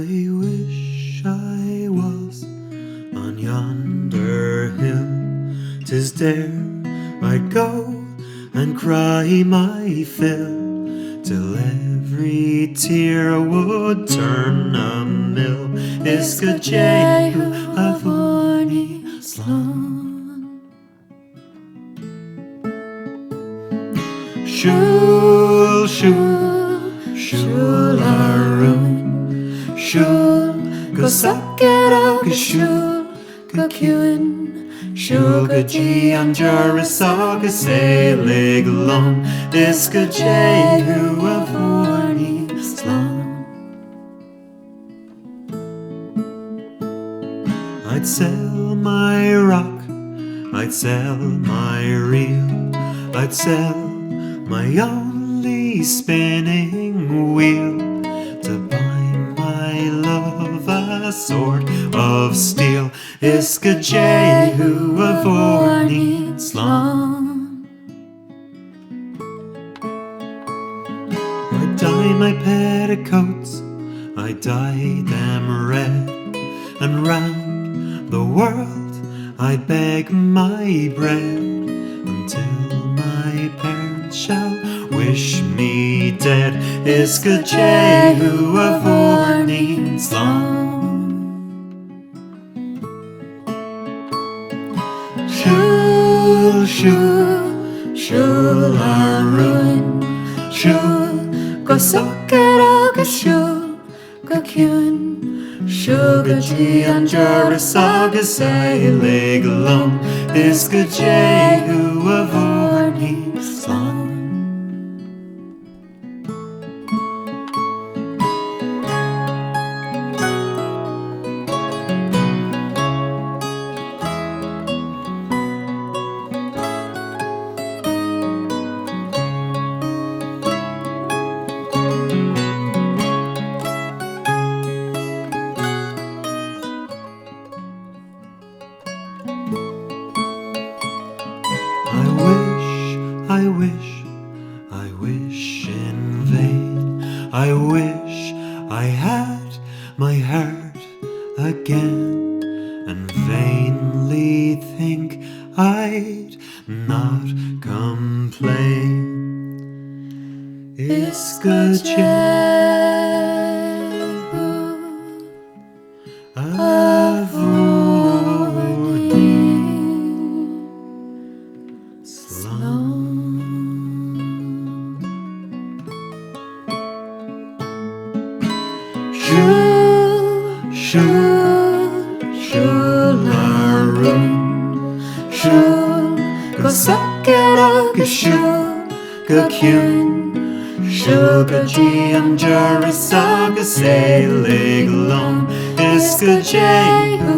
I wish I was on yonder hill. 'Tis there I'd go and cry my fill, till every tear would turn a mill. Isca Jehu a vorni slán. Siúil, Siúil, Siúil a Rúin. Siúil go sacr agus siúil go ciúin. Siúil go dtí an dearras agus éalaigh lom. Isca Jehu a vorni slán. I'd sell my rock, I'd sell my reel, I'd sell my only spinning wheel, to buy my love a sword of steel. Isca Jehu a vorni slán. I'd dye my petticoats, I'd dye them red, and round the world I'd beg my bread, until my parents shall wish me dead. Isca Jehu a vorni slán. Siúil, Siúil, Siúil a Rúin. Siúil go sacr agus siúil go ciúin. Siúil go dtí an dearras agus éalaigh lom. Isca Jehu a vorni slán. I wish in vain. I wish I had my heart again, and vainly think I'd not complain. Isca Jehu a vorni slán. Siúil, Siúil, Siúil a Rúin. Siúil go sacr agus siúil go ciúin. Siúil go dtí an dearras agus éalaigh lom. Isca Jehu